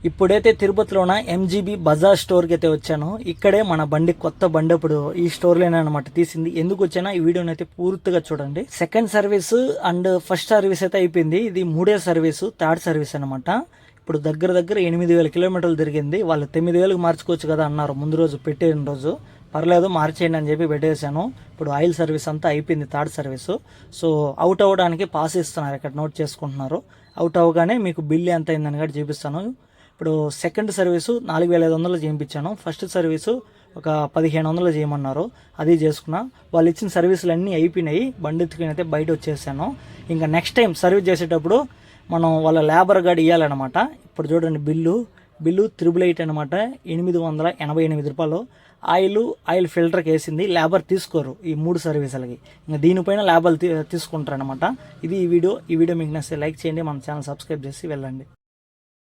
ఇప్పుడైతే తిరుపతిలోన ఎంజీబీ బజార్ స్టోర్కి అయితే వచ్చాను. ఇక్కడే మన కొత్త బండి ఇప్పుడు ఈ స్టోర్లోనే అనమాట తీసింది. ఎందుకు వచ్చానా ఈ వీడియోని అయితే పూర్తిగా చూడండి. Second service and first service అయితే అయిపోయింది. ఇది మూడే సర్వీసు, థర్డ్ సర్వీస్ అనమాట. ఇప్పుడు దగ్గర 8,000 కిలోమీటర్లు తిరిగింది. వాళ్ళు 9,000కి మార్చుకోవచ్చు కదా అన్నారు ముందు రోజు, పెట్టిన రోజు. పర్లేదు మార్చేయండి అని చెప్పి పెట్టేశాను. ఇప్పుడు ఆయిల్ సర్వీస్ అంతా అయిపోయింది, థర్డ్ సర్వీసు. సో అవుట్ అవ్వడానికి పాస్ ఇస్తున్నారు, ఇక్కడ నోట్ చేసుకుంటున్నారు. అవుట్ అవ్వగానే మీకు బిల్ ఎంత అయిందని కూడా చూపిస్తాను. ఇప్పుడు సెకండ్ సర్వీసు 4,500 చేయించాను. ఫస్ట్ సర్వీసు ఒక 1,500 చేయమన్నారు, అది చేసుకున్నా. వాళ్ళు ఇచ్చిన సర్వీసులు అన్నీ అయిపోయినాయి. బండి ఎత్తుకుని అయితే బయట వచ్చేసాను. ఇంకా నెక్స్ట్ టైం సర్వీస్ చేసేటప్పుడు మనం వాళ్ళ లేబర్ గార్డ్ ఇవ్వాలన్నమాట. ఇప్పుడు చూడండి బిల్లు 888 అనమాట, 888 రూపాయలు. ఆయిల్ ఫిల్టర్కి వేసింది. లేబర్ తీసుకోరు ఈ 3 సర్వీసులకి. ఇంకా దీనిపైన లేబర్ తీసుకుంటారు అనమాట. ఇది ఈ వీడియో మీకు నచ్చితే లైక్ చేయండి, మన ఛానల్ సబ్స్క్రైబ్ చేసి వెళ్ళండి.